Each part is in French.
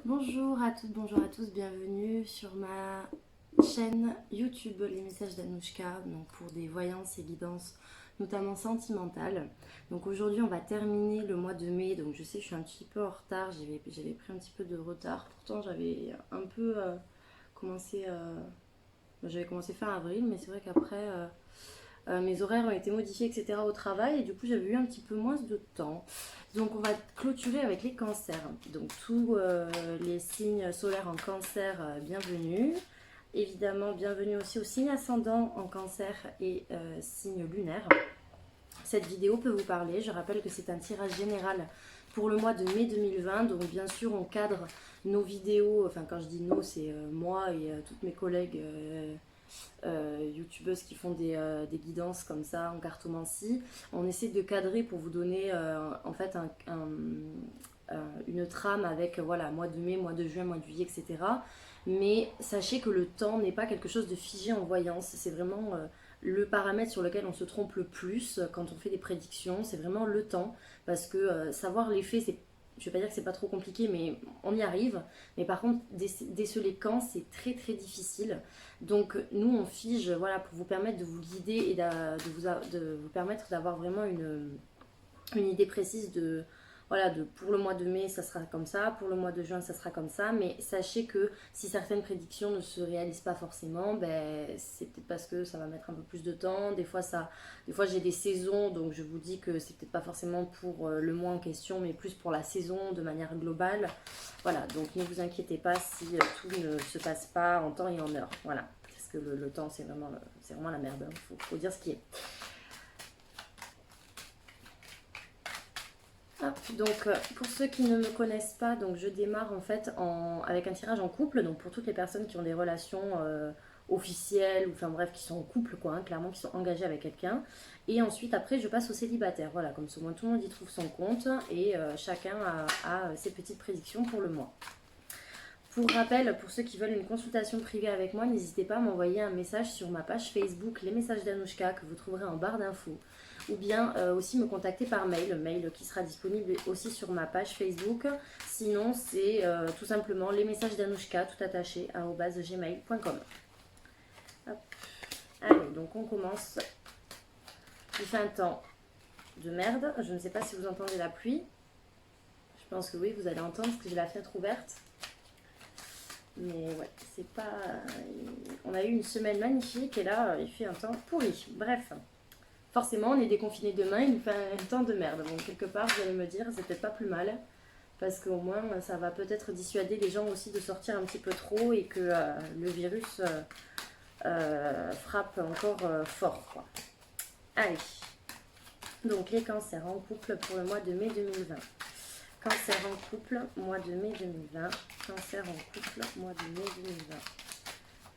Bonjour à toutes, bonjour à tous, bienvenue sur ma chaîne YouTube Les Messages d'Anouchka, donc pour des voyances et guidances notamment sentimentales. Donc aujourd'hui on va terminer le mois de mai, donc je sais que je suis un petit peu en retard, j'avais pris un petit peu de retard, pourtant j'avais un peu commencé, j'avais commencé fin avril, mais c'est vrai qu'après mes horaires ont été modifiés, etc. au travail, et du coup j'avais eu un petit peu moins de temps. Donc on va clôturer avec les cancers. Donc tous les signes solaires en cancer, bienvenue. Évidemment, bienvenue aussi aux signes ascendants en cancer et signes lunaires. Cette vidéo peut vous parler. Je rappelle que c'est un tirage général pour le mois de mai 2020. Donc bien sûr, on cadre nos vidéos. Enfin, quand je dis nous, c'est moi et toutes mes collègues youtubeuses qui font des guidances comme ça en cartomancie. On essaie de cadrer pour vous donner en fait une trame avec voilà, mois de mai, mois de juin, mois de juillet, etc. Mais sachez que le temps n'est pas quelque chose de figé en voyance. C'est vraiment le paramètre sur lequel on se trompe le plus quand on fait des prédictions. C'est vraiment le temps. Parce que savoir l'effet, c'est, je vais pas dire que c'est pas trop compliqué, mais on y arrive. Mais par contre, déceler quand, c'est très très difficile. Donc nous, on fige voilà, pour vous permettre de vous guider et de vous permettre d'avoir vraiment une idée précise de, voilà, pour le mois de mai, ça sera comme ça, pour le mois de juin, ça sera comme ça. Mais sachez que si certaines prédictions ne se réalisent pas forcément, ben, c'est peut-être parce que ça va mettre un peu plus de temps. Des fois j'ai des saisons, donc je vous dis que c'est peut-être pas forcément pour le mois en question, mais plus pour la saison de manière globale. Voilà, donc ne vous inquiétez pas si tout ne se passe pas en temps et en heure. Voilà, parce que le temps, c'est vraiment la merde. Faut dire ce qui est. Donc pour ceux qui ne me connaissent pas, donc je démarre en fait avec un tirage en couple, donc pour toutes les personnes qui ont des relations officielles, ou enfin bref, qui sont en couple quoi, hein, clairement qui sont engagées avec quelqu'un. Et ensuite après je passe aux célibataires, voilà, comme ça au moins tout le monde y trouve son compte et chacun a ses petites prédictions pour le mois. Pour rappel, pour ceux qui veulent une consultation privée avec moi, n'hésitez pas à m'envoyer un message sur ma page Facebook Les Messages d'Anouchka que vous trouverez en barre d'infos. Ou bien aussi me contacter par mail qui sera disponible aussi sur ma page Facebook. Sinon, c'est tout simplement les messages d'Anouchka, tout attaché, @gmail.com. Allez, donc on commence. Il fait un temps de merde. Je ne sais pas si vous entendez la pluie. Je pense que oui, vous allez entendre parce que j'ai la fenêtre ouverte. Mais ouais, c'est pas. On a eu une semaine magnifique et là, il fait un temps pourri. Bref, forcément, on est déconfiné demain, il fait un temps de merde. Bon, quelque part, vous allez me dire, c'est peut-être pas plus mal. Parce qu'au moins, ça va peut-être dissuader les gens aussi de sortir un petit peu trop et que le virus frappe encore fort, quoi. Allez. Donc, les cancers en couple pour le mois de mai 2020. Cancer en couple, mois de mai 2020. Cancer en couple, mois de mai 2020.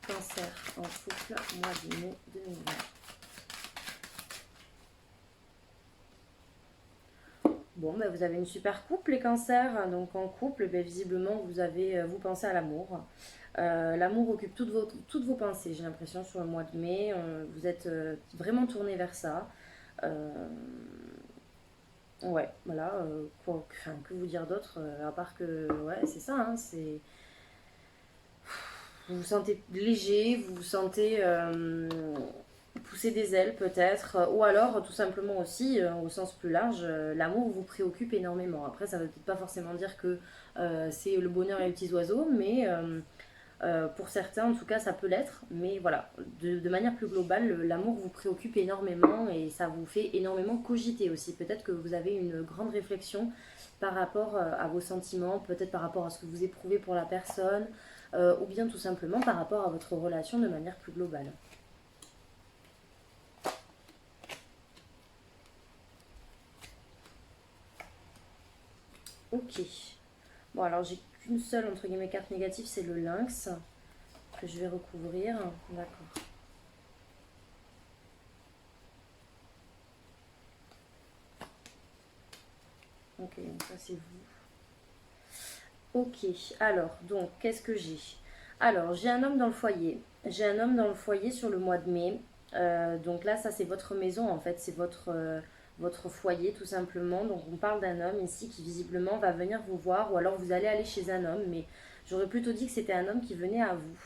Cancer en couple, mois de mai 2020. Bon, ben, vous avez une super couple, les cancers. Donc en couple, ben, visiblement, vous pensez à l'amour. L'amour occupe toutes vos pensées, j'ai l'impression, sur le mois de mai. Vous êtes vraiment tourné vers ça. Euh, ouais, voilà. Que vous dire d'autre à part que, ouais, c'est ça. Hein, vous vous sentez léger, vous vous sentez pousser des ailes peut-être, ou alors tout simplement aussi, au sens plus large, l'amour vous préoccupe énormément. Après, ça ne veut peut-être pas forcément dire que c'est le bonheur et les petits oiseaux, mais pour certains, en tout cas, ça peut l'être. Mais voilà, de manière plus globale, l'amour vous préoccupe énormément et ça vous fait énormément cogiter aussi. Peut-être que vous avez une grande réflexion par rapport à vos sentiments, peut-être par rapport à ce que vous éprouvez pour la personne, ou bien tout simplement par rapport à votre relation de manière plus globale. Ok. Bon, alors j'ai qu'une seule, entre guillemets, carte négative, c'est le lynx, que je vais recouvrir. D'accord. Ok, donc ça c'est vous. Ok, alors, donc, qu'est-ce que j'ai? Alors, j'ai un homme dans le foyer. J'ai un homme dans le foyer sur le mois de mai. Donc là, ça c'est votre maison, en fait, c'est votre foyer tout simplement. Donc on parle d'un homme ici qui visiblement va venir vous voir, ou alors vous allez aller chez un homme, mais j'aurais plutôt dit que c'était un homme qui venait à vous.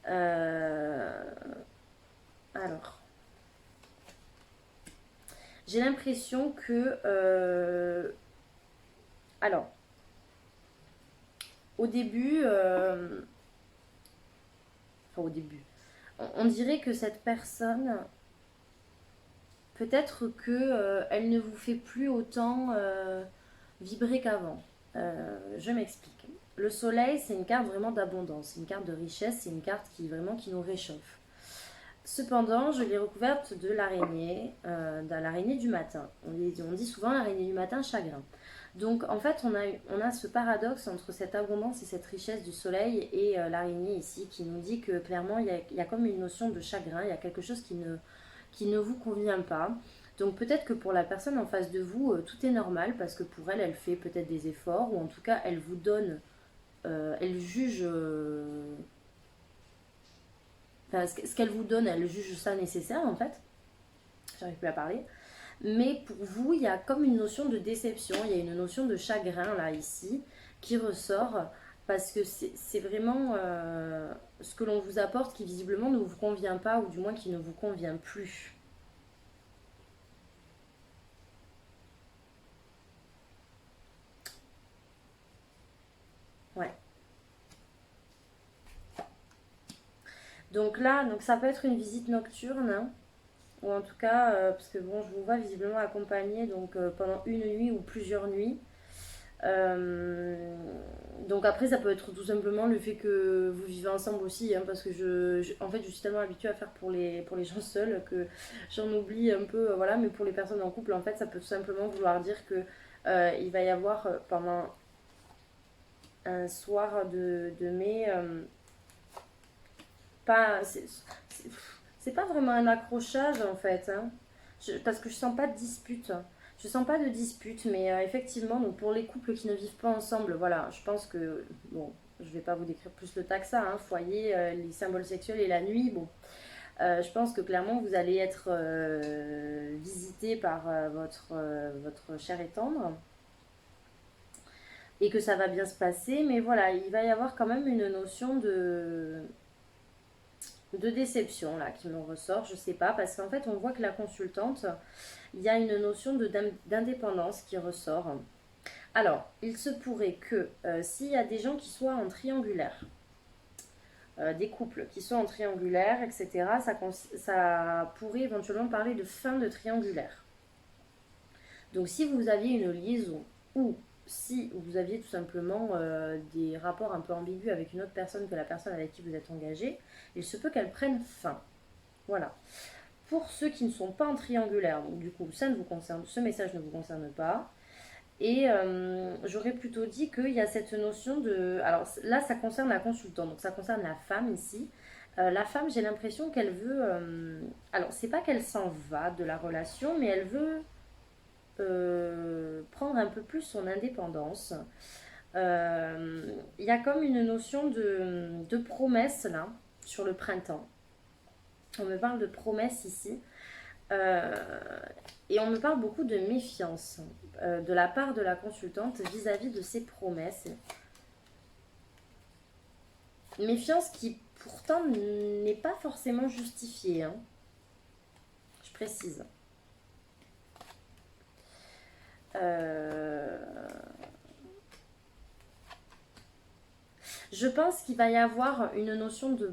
Euh, alors, j'ai l'impression que... alors, au début... enfin, au début. On dirait que cette personne, peut-être que elle ne vous fait plus autant vibrer qu'avant. Je m'explique. Le soleil, c'est une carte vraiment d'abondance, c'est une carte de richesse, c'est une carte qui vraiment qui nous réchauffe. Cependant, je l'ai recouverte de l'araignée du matin. On dit souvent l'araignée du matin, chagrin. Donc en fait, on a ce paradoxe entre cette abondance et cette richesse du soleil et l'araignée ici qui nous dit que clairement, il y a comme une notion de chagrin, il y a quelque chose qui ne vous convient pas. Donc peut-être que pour la personne en face de vous, tout est normal parce que pour elle, elle fait peut-être des efforts ou en tout cas, elle vous donne, elle juge... enfin, ce qu'elle vous donne, elle juge ça nécessaire en fait. J'arrive plus à parler. Mais pour vous, il y a comme une notion de déception, il y a une notion de chagrin là ici qui ressort parce que c'est vraiment ce que l'on vous apporte qui visiblement ne vous convient pas ou du moins qui ne vous convient plus. Ouais. Donc là, donc ça peut être une visite nocturne, hein, ou en tout cas, parce que bon, je vous vois visiblement accompagné donc pendant une nuit ou plusieurs nuits. Euh, donc après, ça peut être tout simplement le fait que vous vivez ensemble aussi, hein, parce que en fait, je suis tellement habituée à faire pour les gens seuls que j'en oublie un peu, voilà. Mais pour les personnes en couple, en fait, ça peut tout simplement vouloir dire que il va y avoir pendant un soir de mai, pas, c'est pas vraiment un accrochage en fait, hein. Parce que je sens pas de dispute. Je sens pas de dispute, mais effectivement, donc pour les couples qui ne vivent pas ensemble, voilà, je pense que, bon, je vais pas vous décrire plus le tas que ça, hein, foyer, les symboles sexuels et la nuit, bon, je pense que clairement vous allez être visité par votre cher et tendre et que ça va bien se passer, mais voilà, il va y avoir quand même une notion de déception là qui me ressort, je sais pas, parce qu'en fait on voit que la consultante, il y a une notion d'indépendance qui ressort. Alors, il se pourrait que s'il y a des gens qui soient en triangulaire, des couples qui soient en triangulaire, etc., ça pourrait éventuellement parler de fin de triangulaire. Donc si vous aviez une liaison ou si vous aviez tout simplement des rapports un peu ambigus avec une autre personne que la personne avec qui vous êtes engagé, il se peut qu'elle prenne fin. Voilà. Pour ceux qui ne sont pas en triangulaire, donc du coup, ça ne vous concerne, ce message ne vous concerne pas. Et j'aurais plutôt dit qu'il y a cette notion de... Alors là, ça concerne la consultante, donc ça concerne la femme ici. La femme, j'ai l'impression qu'elle veut... alors, c'est pas qu'elle s'en va de la relation, mais elle veut prendre un peu plus son indépendance. Il y a comme une notion de promesse là, sur le printemps. On me parle de promesse ici. Euh, et on me parle beaucoup de méfiance de la part de la consultante vis-à-vis de ses promesses. Méfiance qui pourtant n'est pas forcément justifiée, hein. Je précise. Euh, je pense qu'il va y avoir une notion de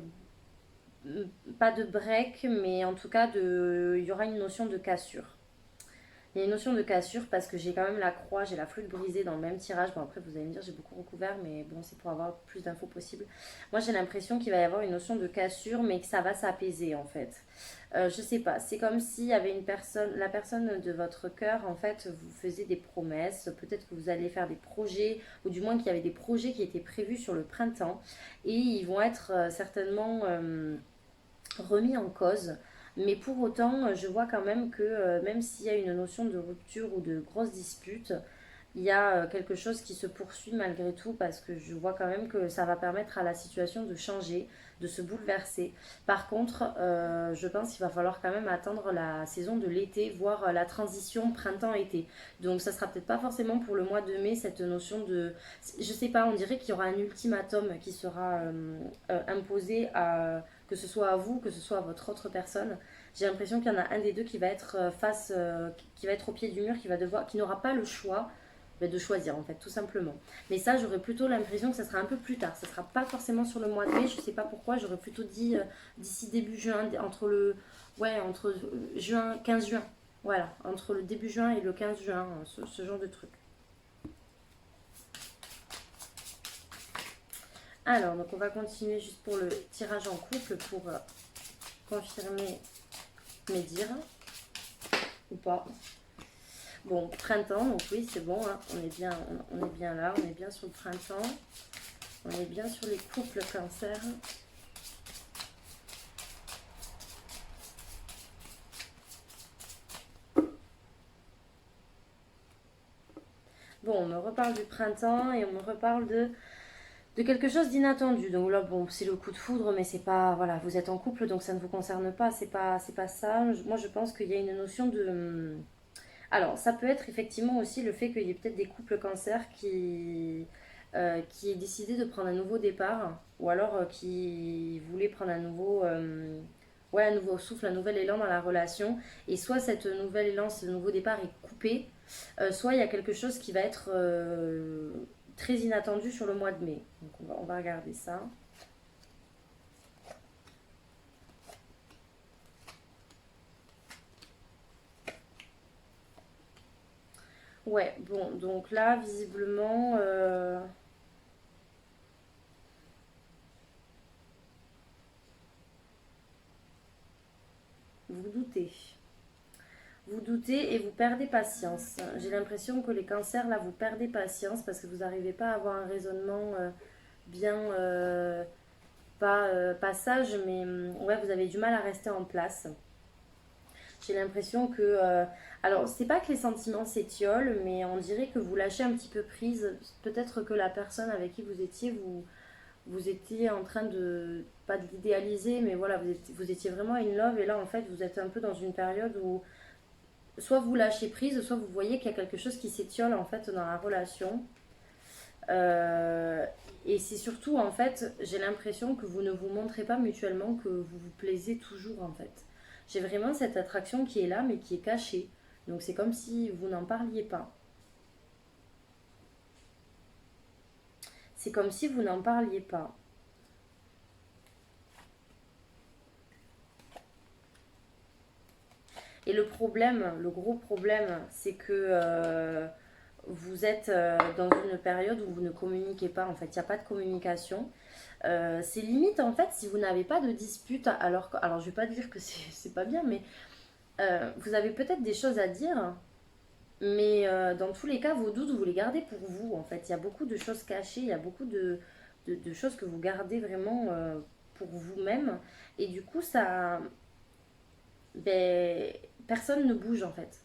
pas de break, mais en tout cas il y aura une notion de cassure. Il y a une notion de cassure parce que j'ai quand même la croix, j'ai la flûte brisée dans le même tirage. Bon, après, vous allez me dire, j'ai beaucoup recouvert, mais bon, c'est pour avoir plus d'infos possible. Moi, j'ai l'impression qu'il va y avoir une notion de cassure, mais que ça va s'apaiser en fait. Je sais pas, c'est comme s'il y avait une personne, la personne de votre cœur, en fait, vous faisait des promesses. Peut-être que vous allez faire des projets, ou du moins qu'il y avait des projets qui étaient prévus sur le printemps, et ils vont être certainement remis en cause. Mais pour autant, je vois quand même que même s'il y a une notion de rupture ou de grosse dispute, il y a quelque chose qui se poursuit malgré tout parce que je vois quand même que ça va permettre à la situation de changer, de se bouleverser. Par contre, je pense qu'il va falloir quand même attendre la saison de l'été, voire la transition printemps-été. Donc ça sera peut-être pas forcément pour le mois de mai cette notion de... Je sais pas, on dirait qu'il y aura un ultimatum qui sera imposé à... que ce soit à vous, que ce soit à votre autre personne. J'ai l'impression qu'il y en a un des deux qui va être qui va être au pied du mur, qui n'aura pas le choix de choisir en fait, tout simplement. Mais ça, j'aurais plutôt l'impression que ça sera un peu plus tard. Ça sera pas forcément sur le mois de mai, je sais pas pourquoi. J'aurais plutôt dit d'ici début juin, entre juin, 15 juin. Voilà, entre le début juin et le 15 juin, ce genre de truc. Alors, donc on va continuer juste pour le tirage en couple pour confirmer mes dires ou pas. Bon, printemps, donc oui, c'est bon, hein, on est bien là, on est bien sur le printemps, on est bien sur les couples cancer. Bon, on me reparle du printemps et on me reparle de quelque chose d'inattendu. Donc là, bon, c'est le coup de foudre, mais c'est pas, voilà, vous êtes en couple, donc ça ne vous concerne pas, c'est pas ça. Moi, je pense qu'il y a une notion de... Alors, ça peut être effectivement aussi le fait qu'il y ait peut-être des couples cancer qui aient décidé de prendre un nouveau départ, ou alors qui voulaient prendre ouais, un nouveau souffle, un nouvel élan dans la relation. Et soit cette nouvel élan, ce nouveau départ est coupé, soit il y a quelque chose qui va être très inattendu sur le mois de mai. Donc on va regarder ça. Ouais, bon, donc là, visiblement, vous doutez. Vous doutez et vous perdez patience. J'ai l'impression que les cancers, là, vous perdez patience parce que vous n'arrivez pas à avoir un raisonnement bien, pas sage, mais ouais, vous avez du mal à rester en place. J'ai l'impression que... alors, c'est pas que les sentiments s'étiolent, mais on dirait que vous lâchez un petit peu prise. Peut-être que la personne avec qui vous étiez, vous étiez en train de... Pas de l'idéaliser, mais voilà, vous étiez vraiment in love. Et là, en fait, vous êtes un peu dans une période où soit vous lâchez prise, soit vous voyez qu'il y a quelque chose qui s'étiole, en fait, dans la relation. Euh, et c'est surtout, en fait, j'ai l'impression que vous ne vous montrez pas mutuellement que vous vous plaisez toujours, en fait. J'ai vraiment cette attraction qui est là, mais qui est cachée. Donc c'est comme si vous n'en parliez pas. C'est comme si vous n'en parliez pas. Et le problème, le gros problème, c'est que vous êtes dans une période où vous ne communiquez pas. En fait, il n'y a pas de communication. C'est limite, en fait, si vous n'avez pas de dispute, alors je vais pas dire que c'est pas bien, mais vous avez peut-être des choses à dire, mais dans tous les cas, vos doutes, vous les gardez pour vous. En fait, il y a beaucoup de choses cachées, il y a beaucoup de choses que vous gardez vraiment pour vous-même. Et du coup, ça, ben, personne ne bouge en fait.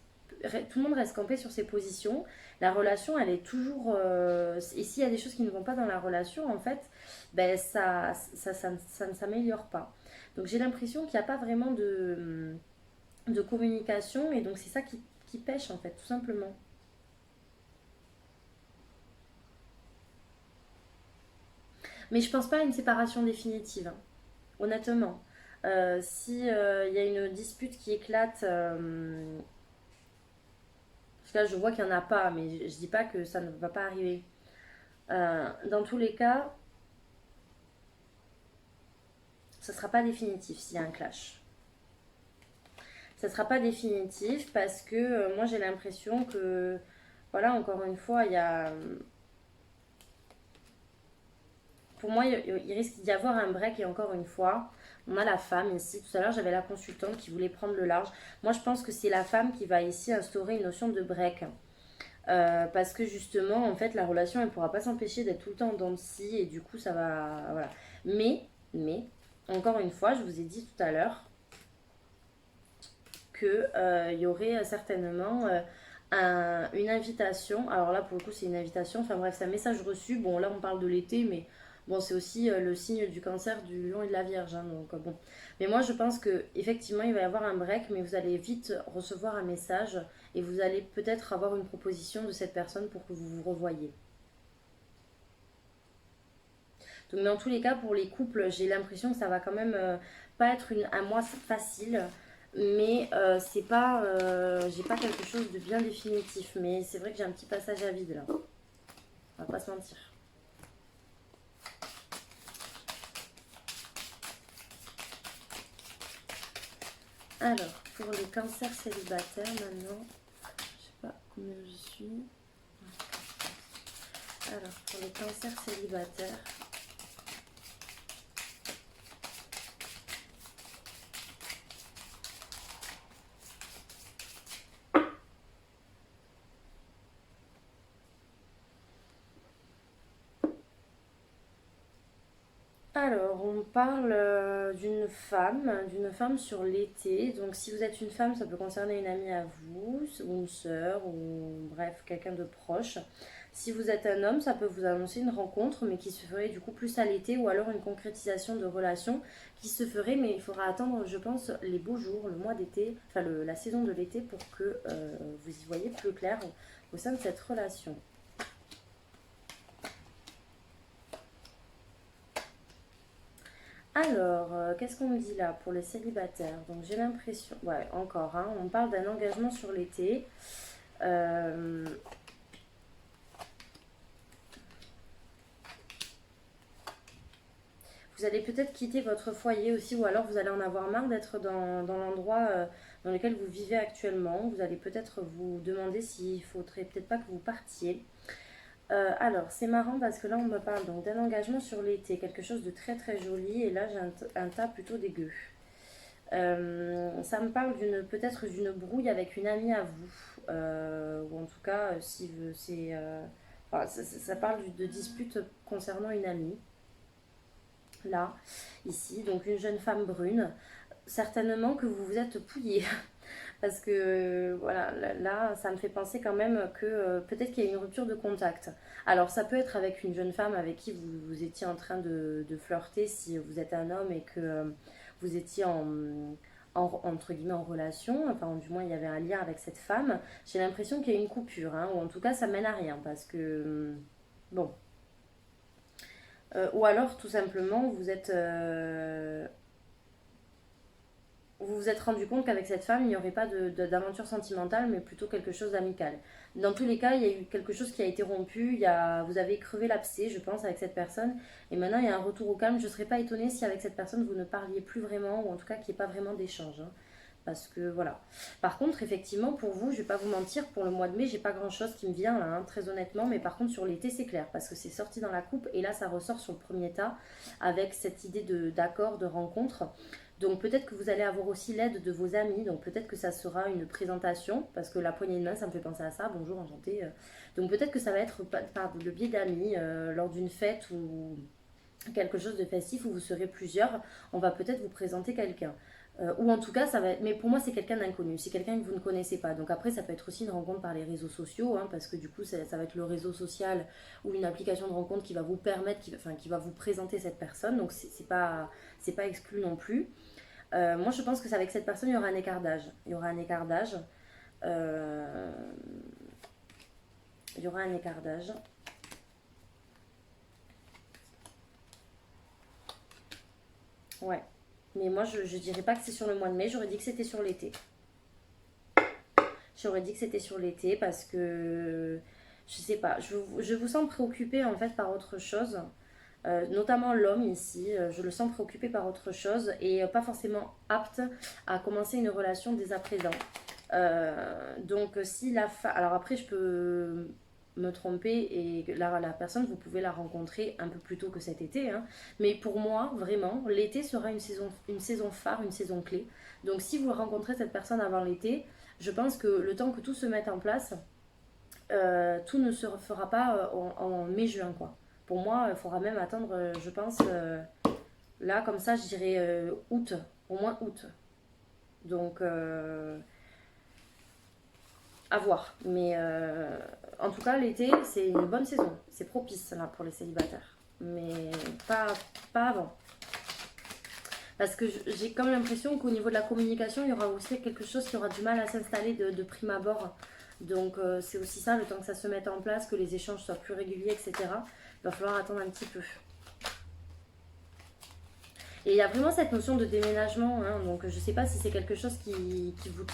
Tout le monde reste campé sur ses positions. La relation, elle est toujours. Et s'il y a des choses qui ne vont pas dans la relation, en fait, ben ça ne s'améliore pas. Donc j'ai l'impression qu'il n'y a pas vraiment de communication et donc c'est ça qui pêche en fait, tout simplement. Mais je pense pas à une séparation définitive, hein, honnêtement. Si il y a une dispute qui éclate, parce que là je vois qu'il n'y en a pas, mais je dis pas que ça ne va pas arriver. Dans tous les cas, ça sera pas définitif s'il y a un clash. Ça sera pas définitif parce que moi j'ai l'impression que, voilà, encore une fois, il y a, pour moi, il risque d'y avoir un break et encore une fois, on a la femme ici. Tout à l'heure, j'avais la consultante qui voulait prendre le large. Moi, je pense que c'est la femme qui va ici instaurer une notion de break. Parce que justement, en fait, la relation, elle ne pourra pas s'empêcher d'être tout le temps en dents de scie et du coup, ça va. Voilà. Mais, encore une fois, je vous ai dit tout à l'heure qu'il y aurait certainement une invitation. Alors là, pour le coup, c'est une invitation. Enfin bref, c'est un message reçu. Bon, là, on parle de l'été, mais bon, c'est aussi le signe du cancer, du lion et de la vierge, hein, donc bon. Mais moi, je pense que effectivement, il va y avoir un break, mais vous allez vite recevoir un message et vous allez peut-être avoir une proposition de cette personne pour que vous vous revoyiez. Donc dans tous les cas, pour les couples, j'ai l'impression que ça va quand même pas être un mois facile, mais c'est pas, j'ai pas quelque chose de bien définitif. Mais c'est vrai que j'ai un petit passage à vide là. On va pas se mentir. Alors, pour les cancers célibataires maintenant, je sais pas combien je suis. Alors, pour les cancers célibataires, alors, on parle d'une femme sur l'été. Donc, si vous êtes une femme, ça peut concerner une amie à vous, ou une sœur, ou bref, quelqu'un de proche. Si vous êtes un homme, ça peut vous annoncer une rencontre, mais qui se ferait du coup plus à l'été, ou alors une concrétisation de relation qui se ferait, mais il faudra attendre, je pense, les beaux jours, le mois d'été, enfin la saison de l'été, pour que vous y voyez plus clair au sein de cette relation. Alors, qu'est-ce qu'on me dit là pour les célibataires? Donc j'ai l'impression, ouais, encore, hein, on parle d'un engagement sur l'été. Euh, vous allez peut-être quitter votre foyer aussi, ou alors vous allez en avoir marre d'être dans l'endroit dans lequel vous vivez actuellement. Vous allez peut-être vous demander s'il faudrait peut-être pas que vous partiez. Alors, c'est marrant parce que là, on me parle donc d'un engagement sur l'été, quelque chose de très très joli, et là, j'ai un tas plutôt dégueu. Ça me parle peut-être d'une brouille avec une amie à vous, ou en tout cas, si c'est, enfin, ça parle de dispute concernant une amie, là, ici, donc une jeune femme brune. Certainement que vous vous êtes pouillé, parce que voilà, là, ça me fait penser quand même que peut-être qu'il y a une rupture de contact. Alors, ça peut être avec une jeune femme avec qui vous étiez en train de flirter si vous êtes un homme et que vous étiez entre guillemets en relation, enfin du moins il y avait un lien avec cette femme. J'ai l'impression qu'il y a une coupure, hein, ou en tout cas ça mène à rien, parce que bon. Ou alors tout simplement vous vous êtes rendu compte qu'avec cette femme, il n'y aurait pas d'aventure sentimentale, mais plutôt quelque chose d'amical. Dans tous les cas, il y a eu quelque chose qui a été rompu, vous avez crevé l'abcès, je pense, avec cette personne, et maintenant il y a un retour au calme. Je ne serais pas étonnée si avec cette personne, vous ne parliez plus vraiment, ou en tout cas qu'il n'y ait pas vraiment d'échange, hein. Parce que voilà. Par contre, effectivement, pour vous, je vais pas vous mentir, pour le mois de mai, j'ai pas grand chose qui me vient là, hein, très honnêtement. Mais par contre, sur l'été, c'est clair, parce que c'est sorti dans la coupe, et là, ça ressort sur le premier tas, avec cette idée d'accord, de rencontre. Donc peut-être que vous allez avoir aussi l'aide de vos amis, donc peut-être que ça sera une présentation, parce que la poignée de main, ça me fait penser à ça, bonjour, enchanté. Donc peut-être que ça va être par le biais d'amis, lors d'une fête ou quelque chose de festif où vous serez plusieurs, on va peut-être vous présenter quelqu'un. Ou en tout cas, ça va être... Mais pour moi, c'est quelqu'un d'inconnu, c'est quelqu'un que vous ne connaissez pas. Donc après, ça peut être aussi une rencontre par les réseaux sociaux, hein, parce que du coup, ça va être le réseau social ou une application de rencontre qui va vous permettre, qui va vous présenter cette personne. Donc c'est pas exclu non plus. Moi, je pense que c'est avec cette personne, il y aura un écart d'âge. Il y aura un écart d'âge. Euh, il y aura un écart d'âge. Ouais. Mais moi, je dirais pas que c'est sur le mois de mai, j'aurais dit que c'était sur l'été. J'aurais dit que c'était sur l'été parce que je sais pas, je vous sens préoccupé en fait par autre chose. Notamment l'homme ici, je le sens préoccupé par autre chose et pas forcément apte à commencer une relation dès à présent. Donc si la femme... Alors après je peux me tromper et la personne vous pouvez la rencontrer un peu plus tôt que cet été, hein. Mais pour moi vraiment l'été sera une saison phare, une saison clé. Donc si vous rencontrez cette personne avant l'été, je pense que le temps que tout se mette en place, tout ne se fera pas en mai-juin, quoi. Pour moi, il faudra même attendre, je pense, là, comme ça, je dirais août, au moins août. Donc, À voir. Mais en tout cas, l'été, c'est une bonne saison. C'est propice là pour les célibataires. Mais pas avant. Parce que j'ai comme l'impression qu'au niveau de la communication, il y aura aussi quelque chose qui aura du mal à s'installer de prime abord. Donc c'est aussi ça, le temps que ça se mette en place, que les échanges soient plus réguliers, etc. Il va falloir attendre un petit peu. Et il y a vraiment cette notion de déménagement, hein, donc je ne sais pas si c'est quelque chose qui vous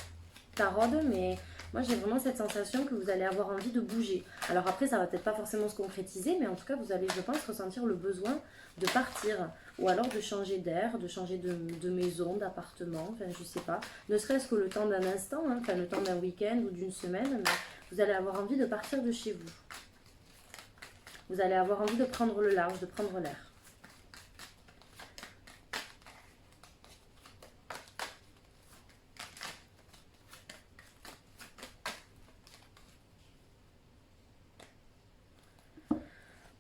taraude, mais moi j'ai vraiment cette sensation que vous allez avoir envie de bouger. Alors après, ça va peut-être pas forcément se concrétiser, mais en tout cas, vous allez, je pense, ressentir le besoin de partir, ou alors de changer d'air, de changer de maison, d'appartement, enfin je sais pas, ne serait-ce que le temps d'un instant, hein, enfin le temps d'un week-end ou d'une semaine, mais vous allez avoir envie de partir de chez vous. Vous allez avoir envie de prendre le large, de prendre l'air.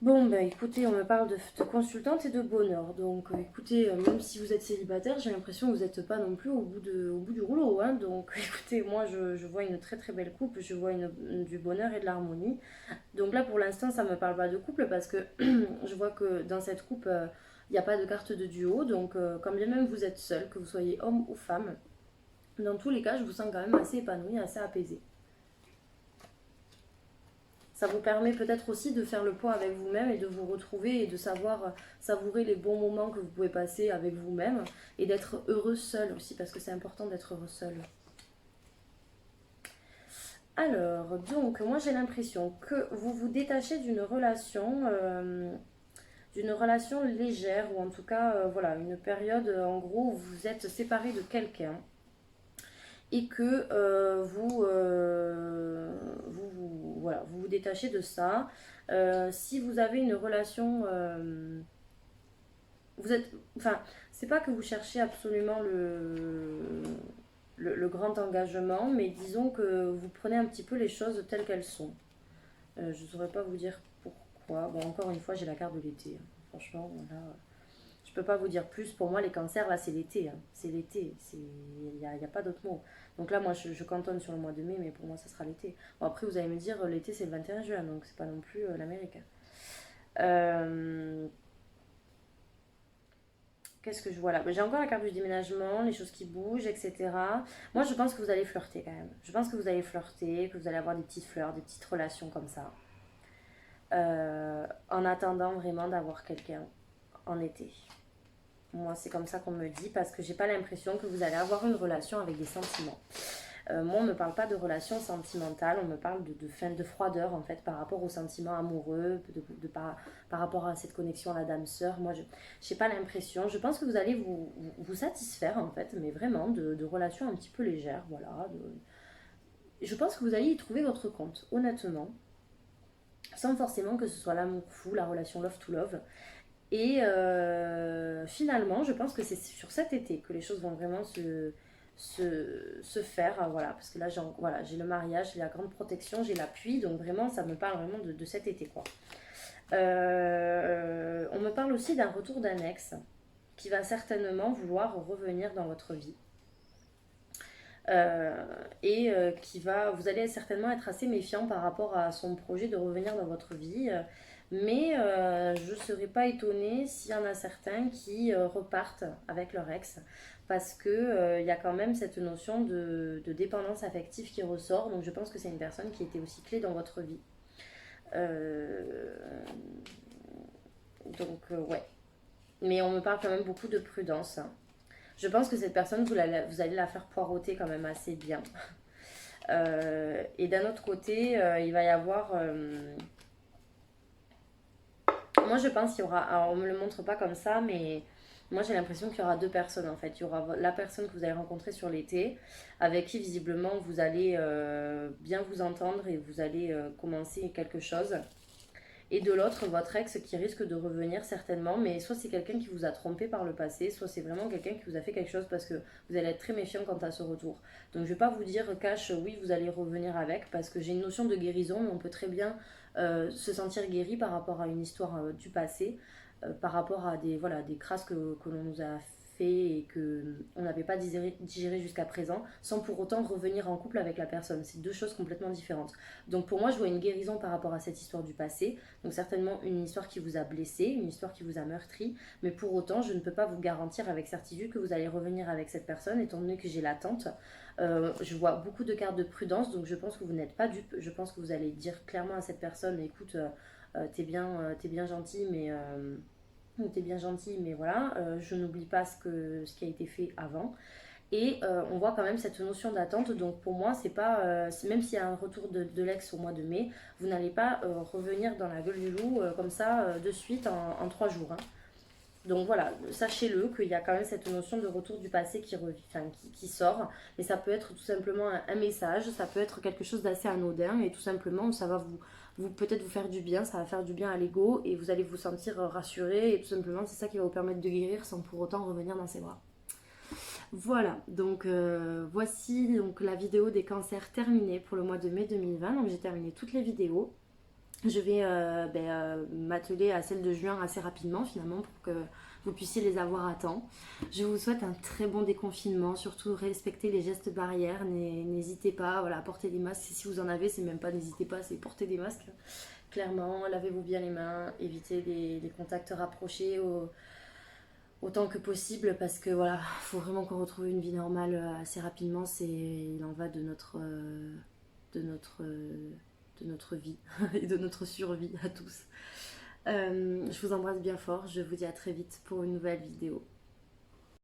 Bon, bah écoutez, on me parle de consultante et de bonheur. Donc écoutez, même si vous êtes célibataire, j'ai l'impression que vous n'êtes pas non plus au bout du rouleau, hein. Donc écoutez, moi je vois une très très belle couple, je vois du bonheur et de l'harmonie. Donc là pour l'instant, ça ne me parle pas de couple parce que je vois que dans cette coupe, il n'y a pas de carte de duo. Donc quand bien même vous êtes seul, que vous soyez homme ou femme, dans tous les cas, je vous sens quand même assez épanoui, assez apaisé. Ça vous permet peut-être aussi de faire le point avec vous-même et de vous retrouver et de savoir savourer les bons moments que vous pouvez passer avec vous-même et d'être heureux seul aussi parce que c'est important d'être heureux seul. Alors, donc, moi j'ai l'impression que vous vous détachez d'une relation légère ou en tout cas, voilà, une période en gros où vous êtes séparé de quelqu'un et que voilà, vous vous détachez de ça. Si vous avez une relation, vous êtes, enfin, c'est pas que vous cherchez absolument le grand engagement, mais disons que vous prenez un petit peu les choses telles qu'elles sont. Je ne saurais pas vous dire pourquoi. Bon, encore une fois, j'ai la carte de l'été, hein. Franchement, là, je peux pas vous dire plus. Pour moi, les cancers, là, c'est l'été, hein. C'est l'été. Y a pas d'autre mot. Donc là, moi, je cantonne sur le mois de mai, mais pour moi, ça sera l'été. Bon, après, vous allez me dire, l'été, c'est le 21 juin, donc c'est pas non plus l'Amérique. Euh, Qu'est-ce que je vois là? Ben, j'ai encore la carte du déménagement, les choses qui bougent, etc. Moi, je pense que vous allez flirter quand même. Je pense que vous allez flirter, que vous allez avoir des petites fleurs, des petites relations comme ça. En attendant vraiment d'avoir quelqu'un en été. Moi, c'est comme ça qu'on me dit parce que j'ai pas l'impression que vous allez avoir une relation avec des sentiments. Moi, on me parle pas de relation sentimentale, on me parle de fin de froideur en fait par rapport aux sentiments amoureux, par rapport à cette connexion à la dame sœur. Moi, je n'ai pas l'impression. Je pense que vous allez vous satisfaire en fait, mais vraiment de relations un petit peu légères, voilà. Je pense que vous allez y trouver votre compte, honnêtement, sans forcément que ce soit l'amour fou, la relation love to love. Et finalement, je pense que c'est sur cet été que les choses vont vraiment se faire. Voilà, parce que là, voilà, j'ai le mariage, j'ai la grande protection, j'ai l'appui. Donc vraiment, ça me parle vraiment de cet été, quoi. On me parle aussi d'un retour d'un ex qui va certainement vouloir revenir dans votre vie. Vous allez certainement être assez méfiant par rapport à son projet de revenir dans votre vie. Mais je ne serais pas étonnée s'il y en a certains qui repartent avec leur ex parce que il y a quand même cette notion de dépendance affective qui ressort. Donc je pense que c'est une personne qui était aussi clé dans votre vie. Euh, ouais. Mais on me parle quand même beaucoup de prudence. Je pense que cette personne, vous allez la faire poireauter quand même assez bien. Et d'un autre côté, il va y avoir... moi, je pense qu'il y aura... Alors, on ne me le montre pas comme ça, mais moi, j'ai l'impression qu'il y aura deux personnes, en fait. Il y aura la personne que vous allez rencontrer sur l'été, avec qui, visiblement, vous allez bien vous entendre et vous allez commencer quelque chose. Et de l'autre, votre ex qui risque de revenir certainement, mais soit c'est quelqu'un qui vous a trompé par le passé, soit c'est vraiment quelqu'un qui vous a fait quelque chose parce que vous allez être très méfiant quant à ce retour. Donc je ne vais pas vous dire cash, oui, vous allez revenir avec, parce que j'ai une notion de guérison, mais on peut très bien se sentir guéri par rapport à une histoire du passé, par rapport à des crasses que l'on nous a fait et que on n'avait pas digéré jusqu'à présent, sans pour autant revenir en couple avec la personne. C'est deux choses complètement différentes. Donc pour moi, je vois une guérison par rapport à cette histoire du passé. Donc certainement une histoire qui vous a blessé, une histoire qui vous a meurtri, mais pour autant, je ne peux pas vous garantir avec certitude que vous allez revenir avec cette personne, étant donné que j'ai l'attente. Je vois beaucoup de cartes de prudence, donc je pense que vous n'êtes pas dupe. Je pense que vous allez dire clairement à cette personne, écoute, t'es bien gentil, mais t'es bien gentil, mais voilà, je n'oublie pas ce qui a été fait avant. Et on voit quand même cette notion d'attente. Donc pour moi, c'est pas, même s'il y a un retour de l'ex au mois de mai, vous n'allez pas revenir dans la gueule du loup comme ça de suite en 3 jours, hein. Donc voilà, sachez-le qu'il y a quand même cette notion de retour du passé qui sort. Mais ça peut être tout simplement un message, ça peut être quelque chose d'assez anodin et tout simplement ça va vous peut-être vous faire du bien, ça va faire du bien à l'ego et vous allez vous sentir rassuré et tout simplement c'est ça qui va vous permettre de guérir sans pour autant revenir dans ses bras. Voilà, donc voici donc la vidéo des cancers terminée pour le mois de mai 2020. Donc j'ai terminé toutes les vidéos. Je vais m'atteler à celle de juin assez rapidement finalement pour que vous puissiez les avoir à temps. Je vous souhaite un très bon déconfinement, surtout respectez les gestes barrières, n'hésitez pas voilà, à porter des masques. Si vous en avez, c'est même pas n'hésitez pas, c'est porter des masques. Clairement, lavez-vous bien les mains, évitez les contacts rapprochés autant que possible parce que voilà, faut vraiment qu'on retrouve une vie normale assez rapidement. Il en va de notre, de notre vie et de notre survie à tous. Je vous embrasse bien fort, je vous dis à très vite pour une nouvelle vidéo.